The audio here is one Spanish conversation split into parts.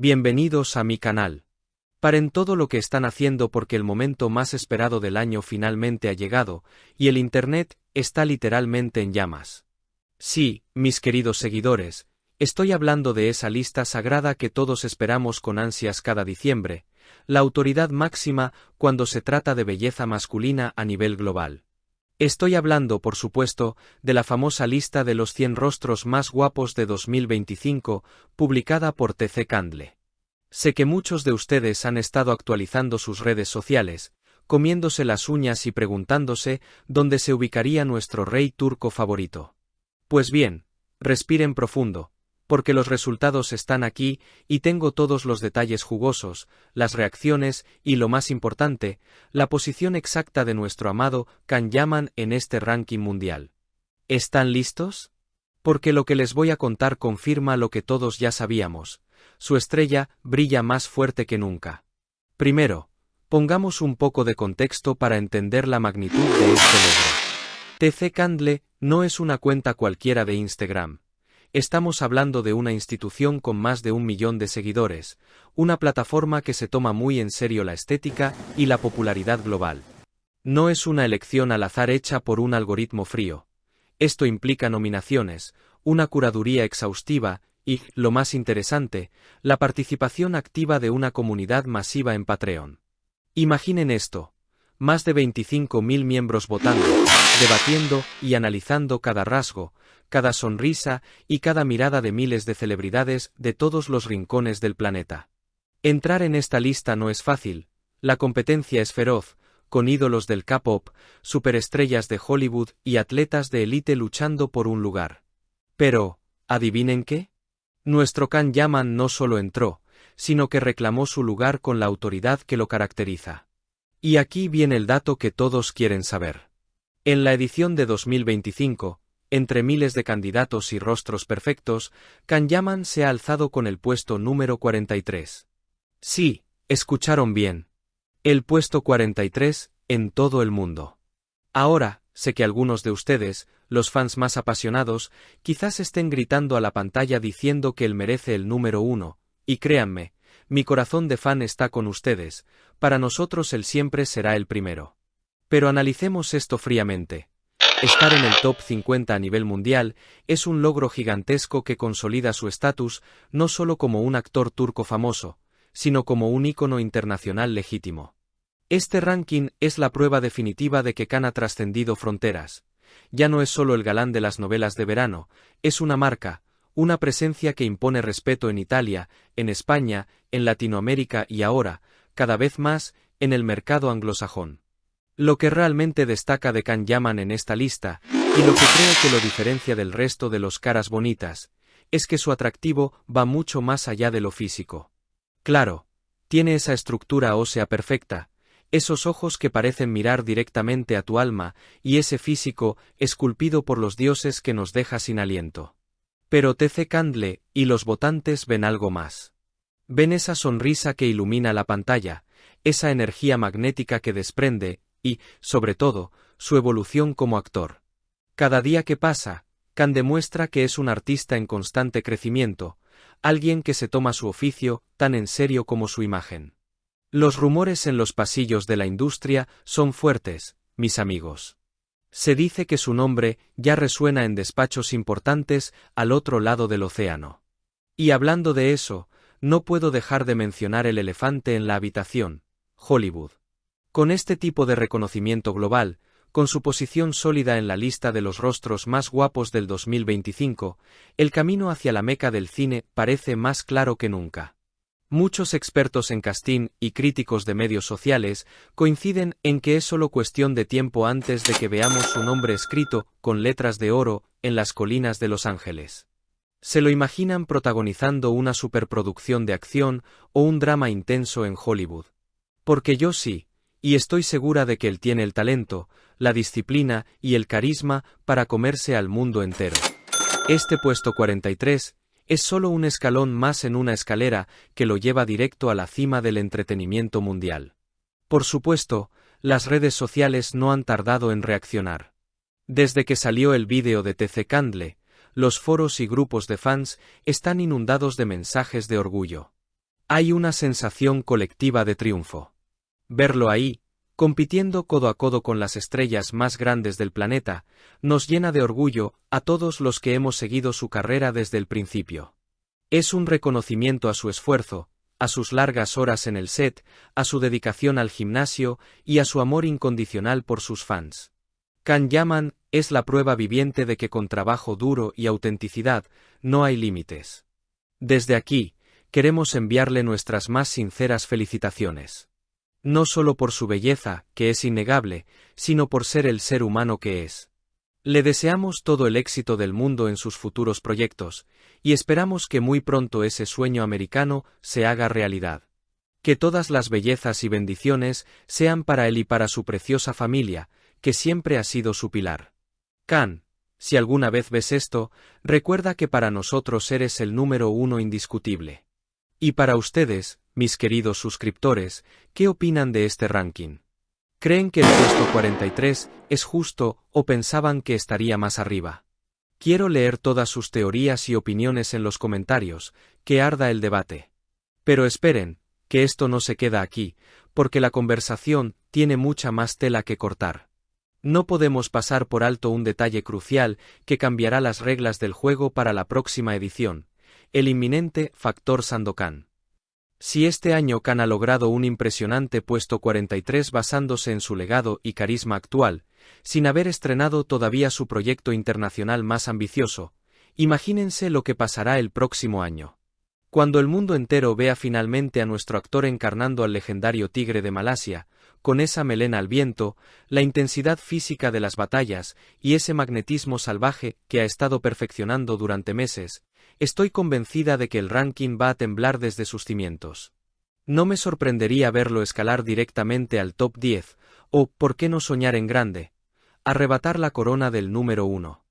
Bienvenidos a mi canal. Paren todo lo que están haciendo porque el momento más esperado del año finalmente ha llegado, y el Internet está literalmente en llamas. Sí, mis queridos seguidores, estoy hablando de esa lista sagrada que todos esperamos con ansias cada diciembre, la autoridad máxima cuando se trata de belleza masculina a nivel global. Estoy hablando, por supuesto, de la famosa lista de los 100 rostros más guapos de 2025, publicada por TC Candle. Sé que muchos de ustedes han estado actualizando sus redes sociales, comiéndose las uñas y preguntándose dónde se ubicaría nuestro rey turco favorito. Pues bien, respiren profundo, porque los resultados están aquí y tengo todos los detalles jugosos, las reacciones y, lo más importante, la posición exacta de nuestro amado Can Yaman en este ranking mundial. ¿Están listos? Porque lo que les voy a contar confirma lo que todos ya sabíamos: su estrella brilla más fuerte que nunca. Primero, pongamos un poco de contexto para entender la magnitud de este logro. TC Candle no es una cuenta cualquiera de Instagram. Estamos hablando de una institución con más de 1 millón de seguidores, una plataforma que se toma muy en serio la estética y la popularidad global. No es una elección al azar hecha por un algoritmo frío. Esto implica nominaciones, una curaduría exhaustiva y, lo más interesante, la participación activa de una comunidad masiva en Patreon. Imaginen esto: más de 25.000 miembros votando, debatiendo y analizando cada rasgo, cada sonrisa y cada mirada de miles de celebridades de todos los rincones del planeta. Entrar en esta lista no es fácil, la competencia es feroz, con ídolos del K-pop, superestrellas de Hollywood y atletas de élite luchando por un lugar. Pero, ¿adivinen qué? Nuestro Can Yaman no solo entró, sino que reclamó su lugar con la autoridad que lo caracteriza. Y aquí viene el dato que todos quieren saber. En la edición de 2025, entre miles de candidatos y rostros perfectos, Can Yaman se ha alzado con el puesto número 43. Sí, escucharon bien. El puesto 43 en todo el mundo. Ahora, sé que algunos de ustedes, los fans más apasionados, quizás estén gritando a la pantalla diciendo que él merece el número 1, y créanme, mi corazón de fan está con ustedes, para nosotros él siempre será el primero. Pero analicemos esto fríamente. Estar en el top 50 a nivel mundial es un logro gigantesco que consolida su estatus no solo como un actor turco famoso, sino como un ícono internacional legítimo. Este ranking es la prueba definitiva de que Can ha trascendido fronteras. Ya no es solo el galán de las novelas de verano, es una marca, una presencia que impone respeto en Italia, en España, en Latinoamérica y ahora, cada vez más, en el mercado anglosajón. Lo que realmente destaca de Can Yaman en esta lista, y lo que creo que lo diferencia del resto de los caras bonitas, es que su atractivo va mucho más allá de lo físico. Claro, tiene esa estructura ósea perfecta, esos ojos que parecen mirar directamente a tu alma, y ese físico esculpido por los dioses que nos deja sin aliento. Pero TC Candle y los votantes ven algo más. Ven esa sonrisa que ilumina la pantalla, esa energía magnética que desprende, y, sobre todo, su evolución como actor. Cada día que pasa, Can demuestra que es un artista en constante crecimiento, alguien que se toma su oficio tan en serio como su imagen. Los rumores en los pasillos de la industria son fuertes, mis amigos. Se dice que su nombre ya resuena en despachos importantes al otro lado del océano. Y hablando de eso, no puedo dejar de mencionar el elefante en la habitación: Hollywood. Con este tipo de reconocimiento global, con su posición sólida en la lista de los rostros más guapos del 2025, el camino hacia la meca del cine parece más claro que nunca. Muchos expertos en casting y críticos de medios sociales coinciden en que es solo cuestión de tiempo antes de que veamos su nombre escrito con letras de oro en las colinas de Los Ángeles. ¿Se lo imaginan protagonizando una superproducción de acción o un drama intenso en Hollywood? Porque yo sí, y estoy segura de que él tiene el talento, la disciplina y el carisma para comerse al mundo entero. Este puesto 43 es solo un escalón más en una escalera que lo lleva directo a la cima del entretenimiento mundial. Por supuesto, las redes sociales no han tardado en reaccionar. Desde que salió el vídeo de TC Candle, los foros y grupos de fans están inundados de mensajes de orgullo. Hay una sensación colectiva de triunfo. Verlo ahí, compitiendo codo a codo con las estrellas más grandes del planeta, nos llena de orgullo a todos los que hemos seguido su carrera desde el principio. Es un reconocimiento a su esfuerzo, a sus largas horas en el set, a su dedicación al gimnasio y a su amor incondicional por sus fans. Can Yaman es la prueba viviente de que con trabajo duro y autenticidad no hay límites. Desde aquí, queremos enviarle nuestras más sinceras felicitaciones. No solo por su belleza, que es innegable, sino por ser el ser humano que es. Le deseamos todo el éxito del mundo en sus futuros proyectos, y esperamos que muy pronto ese sueño americano se haga realidad. Que todas las bellezas y bendiciones sean para él y para su preciosa familia, que siempre ha sido su pilar. Can, si alguna vez ves esto, recuerda que para nosotros eres el número uno indiscutible. Y para ustedes, mis queridos suscriptores, ¿qué opinan de este ranking? ¿Creen que el puesto 43 es justo o pensaban que estaría más arriba? Quiero leer todas sus teorías y opiniones en los comentarios, que arda el debate. Pero esperen, que esto no se queda aquí, porque la conversación tiene mucha más tela que cortar. No podemos pasar por alto un detalle crucial que cambiará las reglas del juego para la próxima edición, el inminente factor Sandokan. Si este año Can ha logrado un impresionante puesto 43 basándose en su legado y carisma actual, sin haber estrenado todavía su proyecto internacional más ambicioso, imagínense lo que pasará el próximo año. Cuando el mundo entero vea finalmente a nuestro actor encarnando al legendario tigre de Malasia, con esa melena al viento, la intensidad física de las batallas y ese magnetismo salvaje que ha estado perfeccionando durante meses, estoy convencida de que el ranking va a temblar desde sus cimientos. No me sorprendería verlo escalar directamente al top 10, o, ¿por qué no soñar en grande?, arrebatar la corona del número 1.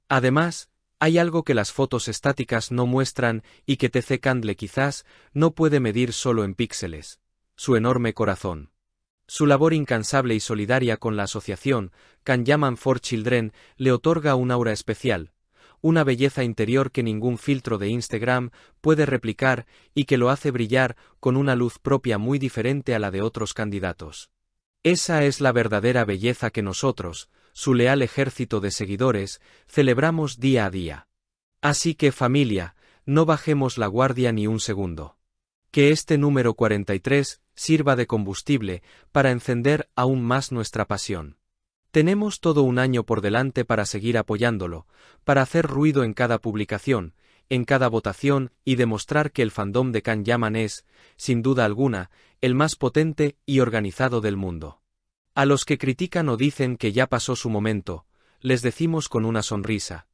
Además, hay algo que las fotos estáticas no muestran y que TC Candle quizás no puede medir solo en píxeles: su enorme corazón. Su labor incansable y solidaria con la asociación Can Yaman for Children le otorga un aura especial, una belleza interior que ningún filtro de Instagram puede replicar y que lo hace brillar con una luz propia muy diferente a la de otros candidatos. Esa es la verdadera belleza que nosotros, su leal ejército de seguidores, celebramos día a día. Así que, familia, no bajemos la guardia ni un segundo. Que este número 43 sirva de combustible para encender aún más nuestra pasión. Tenemos todo un año por delante para seguir apoyándolo, para hacer ruido en cada publicación, en cada votación y demostrar que el fandom de Can Yaman es, sin duda alguna, el más potente y organizado del mundo. A los que critican o dicen que ya pasó su momento, les decimos con una sonrisa: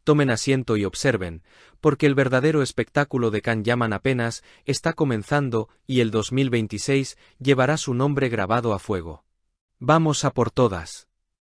tomen asiento y observen, porque el verdadero espectáculo de Can Yaman apenas está comenzando y el 2026 llevará su nombre grabado a fuego. ¡Vamos a por todas!